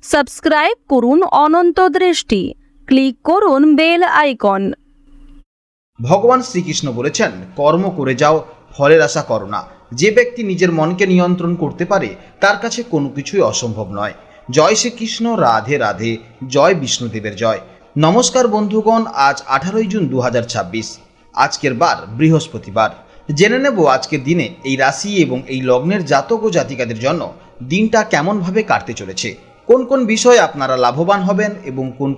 Subscribe করুন অনন্ত দৃষ্টি, click করুন বেল আইকন। ভগবান শ্রীকৃষ্ণ বলেছেন, কর্ম করে যাও, ফলের আশা করো না। যে ব্যক্তি নিজের মনকে নিয়ন্ত্রণ করতে পারে তার কাছে কোনো কিছুই অসম্ভব নয়। জয় শ্রীকৃষ্ণ, রাধে রাধে, জয় বিষ্ণুদেবের জয়। নমস্কার বন্ধুগণ, আজ 18ই জুন 2026। আজকের বার বৃহস্পতিবার। জেনে নেব আজকের দিনে এই রাশি এবং এই লগ্নের জাতক ও জাতিকাদের জন্য দিনটা কেমনভাবে কাটতে চলেছে, কোন কোন বিষয়ে আপনারা লাভবান হবেন এবং কোন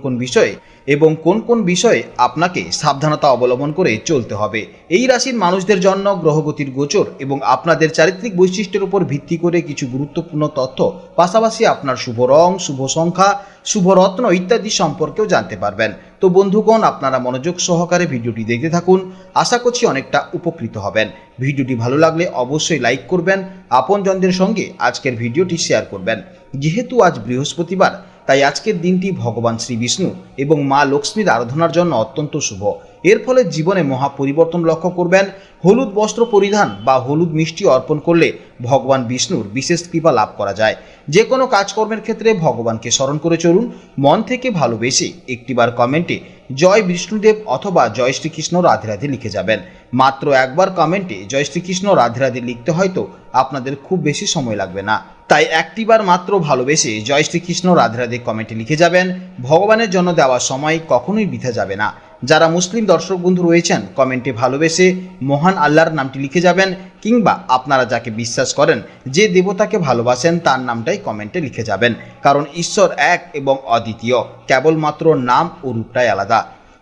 কোন বিষয়ে আপনাকে সাবধানতা অবলম্বন করে চলতে হবে। এই রাশির মানুষদের জন্য গ্রহগতির গোচর এবং আপনাদের চারিত্রিক বৈশিষ্ট্যের উপর ভিত্তি করে কিছু গুরুত্বপূর্ণ তথ্য, পাশাপাশি আপনার শুভ রং, শুভ সংখ্যা, শুভ রত্ন ইত্যাদি সম্পর্কেও জানতে পারবেন। তো বন্ধুগণ, আপনারা মনোযোগ সহকারে ভিডিওটি দেখতে থাকুন, আশা করছি অনেকটা উপকৃত হবেন। ভিডিওটি ভালো লাগলে অবশ্যই লাইক করবেন, আপনজনদের সঙ্গে আজকের ভিডিওটি শেয়ার করবেন। যেহেতু আজ বৃহস্পতিবার, তাই আজকের দিনটি ভগবান শ্রী বিষ্ণু এবং মা লক্ষ্মীর আরাধনার জন্য অত্যন্ত শুভ। এর ফলে জীবনে মহা পরিবর্তন লক্ষ্য করবেন। হলুদ বস্ত্র পরিধান বা হলুদ মিষ্টি অর্পণ করলে ভগবান বিষ্ণুর বিশেষ কৃপা লাভ করা যায়। যে কোনো কাজকর্মের ক্ষেত্রে ভগবানকে স্মরণ করে চলুন। মন থেকে ভালোবেসে একটিবার কমেন্টে জয় বিষ্ণুদেব অথবা জয় শ্রীকৃষ্ণ রাধে রাধে লিখে যাবেন। মাত্র একবার কমেন্টে জয় শ্রীকৃষ্ণ রাধে রাধে লিখতে হয়তো আপনাদের খুব বেশি সময় লাগবে না, তাই একটিবার মাত্র ভালোবেসে জয় শ্রীকৃষ্ণ রাধে রাধে কমেন্টে লিখে যাবেন। ভগবানের জন্য দেওয়া সময় কখনোই বৃথা যাবে না। যারা মুসলিম দর্শক বন্ধু রয়েছেন, কমেন্টে ভালোবেসে মহান আল্লাহর নামটি লিখে যাবেন, কিংবা আপনারা যাকে বিশ্বাস করেন, যে দেবতাকে ভালোবাসেন, তার নামটাই কমেন্টে লিখে যাবেন। কারণ ঈশ্বর এক এবং অদ্বিতীয়, কেবলমাত্র নাম ও রূপটাই আলাদা।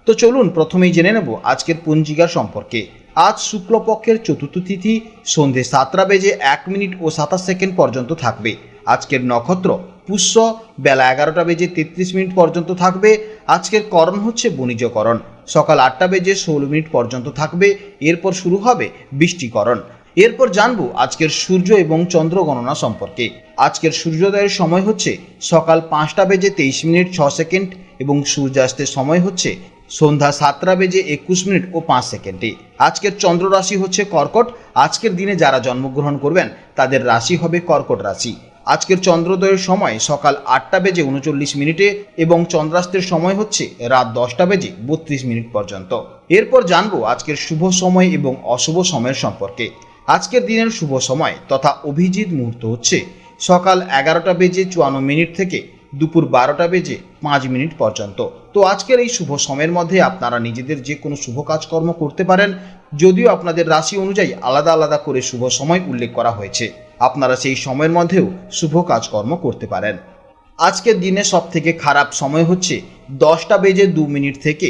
তো চলুন প্রথমেই জেনে নেব আজকের পঞ্জিকার সম্পর্কে। আজ শুক্লপক্ষের চতুর্থ তিথি সন্ধে 7টা বেজে 1 মিনিট ও 27 সেকেন্ড পর্যন্ত থাকবে। আজকের নক্ষত্র পুষ্য, বেলা 11টা বেজে 33 মিনিট পর্যন্ত থাকবে। আজকের করণ হচ্ছে বণিজকরণ, সকাল 8টা বেজে 16 মিনিট পর্যন্ত থাকবে। এরপর শুরু হবে বৃষ্টিকরণ। এরপর জানবো আজকের সূর্য এবং চন্দ্র গণনা সম্পর্কে। আজকের সূর্যোদয়ের সময় হচ্ছে সকাল 5টা বেজে 23 মিনিট 6 সেকেন্ড এবং সূর্যাস্তের সময় হচ্ছে সন্ধ্যা 7টা বেজে 21 মিনিট ও 5 সেকেন্ডে। আজকের চন্দ্র রাশি হচ্ছে কর্কট। আজকের দিনে যারা জন্মগ্রহণ করবেন তাদের রাশি হবে কর্কট রাশি। আজকের চন্দ্রোদয়ের সময় সকাল 8টা বেজে 39 মিনিটে এবং চন্দ্রাস্তের সময় হচ্ছে রাত 10টা বেজে 32 মিনিট পর্যন্ত। এরপর জানবো আজকের শুভ সময় এবং অশুভ সময়ের সম্পর্কে। আজকের দিনের শুভ সময় তথা অভিজিৎ মুহূর্ত হচ্ছে সকাল 11টা বেজে 54 মিনিট থেকে দুপুর 12টা বেজে 5 মিনিট পর্যন্ত। তো আজকের এই শুভ সময়ের মধ্যে আপনারা নিজেদের যে কোনো শুভ কাজকর্ম করতে পারেন। যদিও আপনাদের রাশি অনুযায়ী আলাদা আলাদা করে শুভ সময় উল্লেখ করা হয়েছে, আপনারা সেই সময়ের মধ্যেও শুভ কাজকর্ম করতে পারেন। আজকের দিনে সবথেকে খারাপ সময় হচ্ছে 10টা বেজে 2 মিনিট থেকে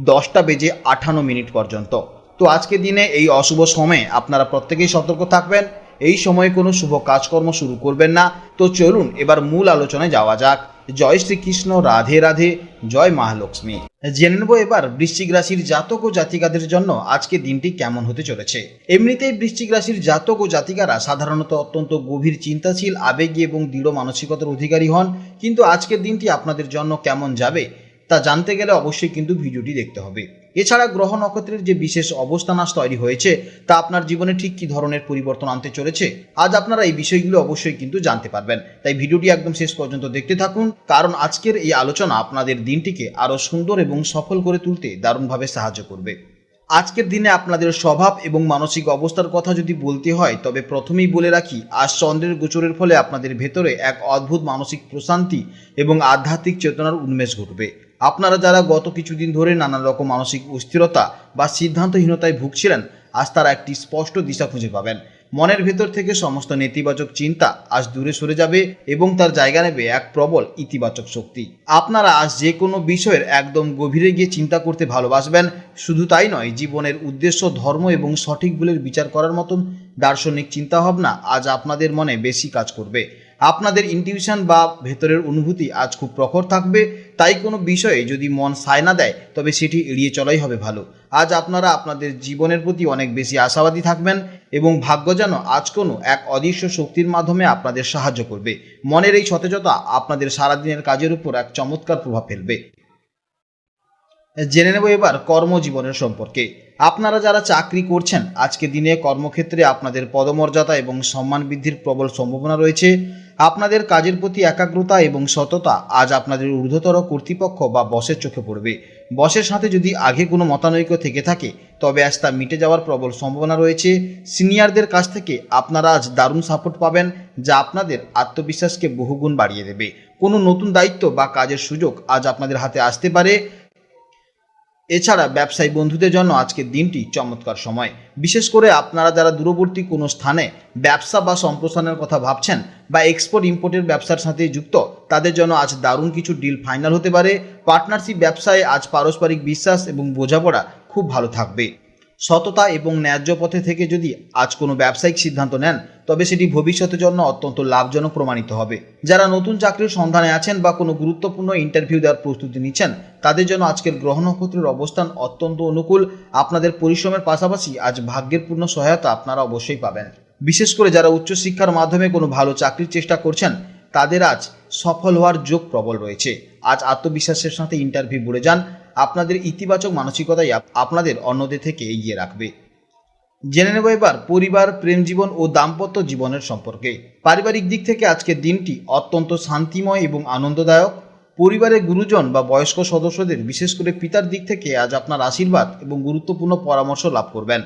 10টা বেজে 58 মিনিট পর্যন্ত। তো আজকের দিনে এই অশুভ সময়ে আপনারা প্রত্যেকেই সতর্ক থাকবেন। এই সময়ে কোনো শুভ কাজকর্ম শুরু করবেন না। তো চলুন এবার মূল আলোচনায় যাওয়া যাক। জয় শ্রীকৃষ্ণ, রাধে রাধে, জয় মহালক্ষ্মী। জেনে নেব এবার বৃশ্চিক রাশির জাতক ও জাতিকাদের জন্য আজকে দিনটি কেমন হতে চলেছে। এমনিতেই বৃশ্চিক রাশির জাতক ও জাতিকারা সাধারণত অত্যন্ত গভীর চিন্তাশীল, আবেগী এবং দৃঢ় মানসিকতার অধিকারী হন। কিন্তু আজকের দিনটি আপনাদের জন্য কেমন যাবে তা জানতে গেলে অবশ্যই কিন্তু ভিডিওটি দেখতে হবে। এছাড়া গ্রহ নক্ষত্রের যে বিশেষ অবস্থান আজ তৈরি হয়েছে তা আপনার জীবনে ঠিক কী ধরনের পরিবর্তন আনতে চলেছে, আজ আপনারা এই বিষয়গুলো অবশ্যই কিন্তু জানতে পারবেন। তাই ভিডিওটি একদম শেষ পর্যন্ত দেখতে থাকুন, কারণ আজকের এই আলোচনা আপনাদের দিনটিকে আরও সুন্দর এবং সফল করে তুলতে দারুণভাবে সাহায্য করবে। আজকের দিনে আপনাদের স্বভাব এবং মানসিক অবস্থার কথা যদি বলতে হয়, তবে প্রথমেই বলে রাখি, আজ চন্দ্রের গোচরের ফলে আপনাদের ভেতরে এক অদ্ভুত মানসিক প্রশান্তি এবং আধ্যাত্মিক চেতনার উন্মেষ ঘটবে। আপনারা যারা গত কিছুদিন ধরে নানা রকম মানসিক অস্থিরতা বা সিদ্ধান্তহীনতায় ভুগছিলেন, আজ তারা একটি স্পষ্ট দিশা খুঁজে পাবেন। মনের ভেতর থেকে সমস্ত নেতিবাচক চিন্তা আজ দূরে সরে যাবে এবং তার জায়গা নেবে এক প্রবল ইতিবাচক শক্তি। আপনারা আজ যে কোনো বিষয়ের একদম গভীরে গিয়ে চিন্তা করতে ভালোবাসবেন। শুধু তাই নয়, জীবনের উদ্দেশ্য, ধর্ম এবং সঠিক ভুলের বিচার করার মতন দার্শনিক চিন্তাভাবনা আজ আপনাদের মনে বেশি কাজ করবে। আপনাদের ইনটিউশন বা ভেতরের অনুভূতি আজ খুব প্রখর থাকবে। তাই কোনো বিষয়ে যদি মন সায় না দেয়, তবে সেটি এড়িয়ে চলাই হবে ভালো। আজ আপনারা আপনাদের জীবনের প্রতি অনেক বেশি আশাবাদী থাকবেন এবং ভাগ্য যেন আজ কোনো এক অদৃশ্য শক্তির মাধ্যমে আপনাদের সাহায্য করবে। মনের এই সতেজতা আপনাদের সারাদিনের কাজের উপর এক চমৎকার প্রভাব ফেলবে। জেনে নেব এবার কর্মজীবনের সম্পর্কে। আপনারা যারা চাকরি করছেন, আজকে দিনে কর্মক্ষেত্রে আপনাদের পদমর্যাদা এবং সম্মান বৃদ্ধির প্রবল সম্ভাবনা রয়েছে। আপনাদের কাজের প্রতি একাগ্রতা এবং সততা আজ আপনাদের ঊর্ধ্বতর কর্তৃপক্ষ বা বসের চোখে পড়বে। বসের সাথে যদি আগে কোনো মতানৈক্য থেকে থাকে তবে আজ তা মিটে যাওয়ার প্রবল সম্ভাবনা রয়েছে। সিনিয়রদের কাছ থেকে আপনারা আজ দারুণ সাপোর্ট পাবেন, যা আপনাদের আত্মবিশ্বাসকে বহুগুণ বাড়িয়ে দেবে। কোনো নতুন দায়িত্ব বা কাজের সুযোগ আজ আপনাদের হাতে আসতে পারে। এছাড়া ব্যবসায়ী বন্ধুদের জন্য আজকের দিনটি চমৎকার সময়। বিশেষ করে আপনারা যারা দূরবর্তী কোনো স্থানে ব্যবসা বা সম্প্রসারণের কথা ভাবছেন বা এক্সপোর্ট ইম্পোর্টের ব্যবসার সাথে যুক্ত, তাদের জন্য আজ দারুণ কিছু ডিল ফাইনাল হতে পারে। পার্টনারশিপ ব্যবসায় আজ পারস্পরিক বিশ্বাস এবং বোঝাপড়া খুব ভালো থাকবে। সততা এবং ন্যায্য পথে থেকে যদি আজ কোনো ব্যবসায়িক সিদ্ধান্ত নেন তবে সেটি ভবিষ্যতের জন্য অত্যন্ত লাভজনক প্রমাণিত হবে। যারা নতুন চাকরির সন্ধানে আছেন বা কোনো গুরুত্বপূর্ণ ইন্টারভিউ দেওয়ার প্রস্তুতি নিচ্ছেন, তাদের জন্য আজকের গ্রহ নক্ষত্রের অবস্থান অত্যন্ত অনুকূল। আপনাদের পরিশ্রমের পাশাপাশি আজ ভাগ্যের পূর্ণ সহায়তা আপনারা অবশ্যই পাবেন। বিশেষ করে যারা উচ্চশিক্ষার মাধ্যমে কোনো ভালো চাকরির চেষ্টা করছেন, তাদের আজ সফল হওয়ার যোগ প্রবল রয়েছে। আজ আত্মবিশ্বাসের সাথে ইন্টারভিউ বলে যান। আপনাদের ইতিবাচক মানসিকতাই আপনাদের অন্যদের থেকে এগিয়ে রাখবে। জেনে নেব এবার পরিবার, প্রেম জীবন ও দাম্পত্য জীবনের সম্পর্কে। পারিবারিক দিক থেকে আজকের দিনটি অত্যন্ত শান্তিময় এবং আনন্দদায়ক। পরিবারের গুরুজন বা বয়স্ক সদস্যদের, বিশেষ করে পিতার দিক থেকে আজ আপনার আশীর্বাদ এবং গুরুত্বপূর্ণ পরামর্শ লাভ করবেন,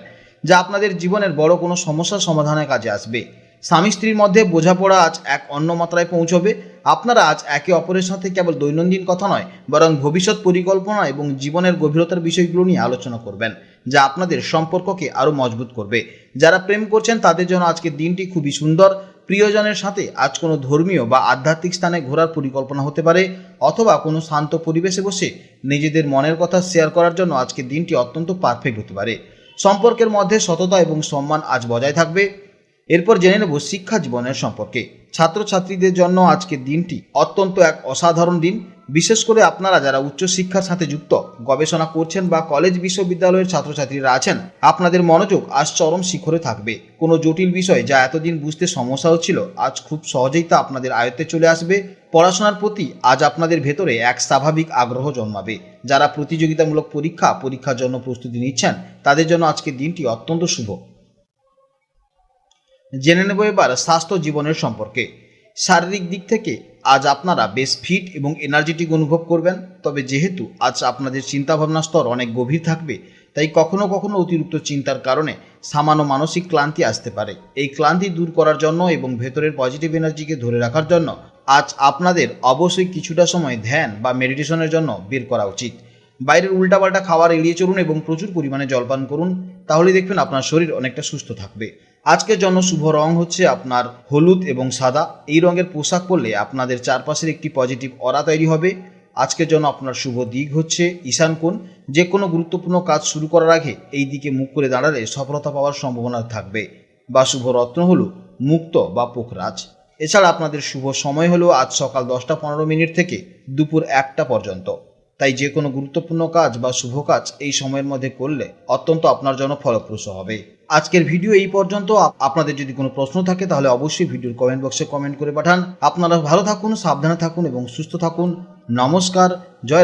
যা আপনাদের জীবনের বড় কোনো সমস্যার সমাধানের কাজে আসবে। স্বামী স্ত্রীর মধ্যে বোঝাপড়া আজ এক অন্য মাত্রায় পৌঁছবে। আপনারা আজ একে অপরের সাথে কেবল দৈনন্দিন কথা নয়, বরং ভবিষ্যৎ পরিকল্পনা এবং জীবনের গভীরতার বিষয়গুলো নিয়ে আলোচনা করবেন, যা আপনাদের সম্পর্ককে আরও মজবুত করবে। যারা প্রেম করছেন তাদের জন্য আজকের দিনটি খুবই সুন্দর। প্রিয়জনের সাথে আজ কোনো ধর্মীয় বা আধ্যাত্মিক স্থানে ঘোরার পরিকল্পনা হতে পারে, অথবা কোনো শান্ত পরিবেশে বসে নিজেদের মনের কথা শেয়ার করার জন্য আজকের দিনটি অত্যন্ত পারফেক্ট হতে পারে। সম্পর্কের মধ্যে সততা এবং সম্মান আজ বজায় থাকবে। এরপর জেনে নেব শিক্ষা জীবনের সম্পর্কে। ছাত্রছাত্রীদের জন্য আজকের দিনটি অত্যন্ত এক অসাধারণ দিন। বিশেষ করে আপনারা যারা উচ্চশিক্ষার সাথে যুক্ত, গবেষণা করছেন বা কলেজ বিশ্ববিদ্যালয়ের ছাত্রছাত্রীরা আছেন, আপনাদের মনোযোগ আজ চরম শিখরে থাকবে। কোনো জটিল বিষয় যা এতদিন বুঝতে সমস্যা হচ্ছিল, আজ খুব সহজেই তা আপনাদের আয়ত্তে চলে আসবে। পড়াশোনার প্রতি আজ আপনাদের ভেতরে এক স্বাভাবিক আগ্রহ জন্মাবে। যারা প্রতিযোগিতামূলক পরীক্ষার জন্য প্রস্তুতি নিচ্ছেন, তাদের জন্য আজকের দিনটি অত্যন্ত শুভ। জেনে নেব এবার স্বাস্থ্য জীবনের সম্পর্কে। শারীরিক দিক থেকে আজ আপনারা বেশ ফিট এবং এনার্জেটিক অনুভব করবেন। তবে যেহেতু আজ আপনাদের চিন্তাভাবনার স্তর অনেক গভীর থাকবে, তাই কখনো কখনো অতিরিক্ত চিন্তার কারণে সামান্য মানসিক ক্লান্তি আসতে পারে। এই ক্লান্তি দূর করার জন্য এবং ভেতরের পজিটিভ এনার্জিকে ধরে রাখার জন্য আজ আপনাদের অবশ্যই কিছুটা সময় ধ্যান বা মেডিটেশনের জন্য বের করা উচিত। বাইরের উল্টাপাল্টা খাবার এড়িয়ে চলুন এবং প্রচুর পরিমাণে জলপান করুন, তাহলে দেখবেন আপনার শরীর অনেকটা সুস্থ থাকবে। আজকের জন্য শুভ রং হচ্ছে আপনার হলুদ এবং সাদা। এই রঙের পোশাক পরলে আপনাদের চারপাশের একটি পজিটিভ অরা তৈরি হবে। আজকের জন্য আপনার শুভ দিক হচ্ছে ঈশান কোণ। যে কোনো গুরুত্বপূর্ণ কাজ শুরু করার আগে এই দিকে মুখ করে দাঁড়ালে সফলতা পাওয়ার সম্ভাবনা থাকবে। বা শুভ রত্ন হলো মুক্ত বা পোখরাজ। এছাড়া আপনাদের শুভ সময় হলো আজ সকাল 10:15 থেকে দুপুর 1টা পর্যন্ত। তাই যে কোনো গুরুত্বপূর্ণ কাজ বা শুভ কাজ এই সময়ের মধ্যে করলে অত্যন্ত আপনার জন্য ফলপ্রসূ হবে। আজকের ভিডিও এই পর্যন্ত। আপনাদের যদি কোনো প্রশ্ন থাকে তাহলে অবশ্যই ভিডিওর কমেন্ট বক্সে কমেন্ট করে পাঠান। আপনারা ভালো থাকুন, সাবধানে থাকুন এবং সুস্থ থাকুন। নমস্কার। জয়।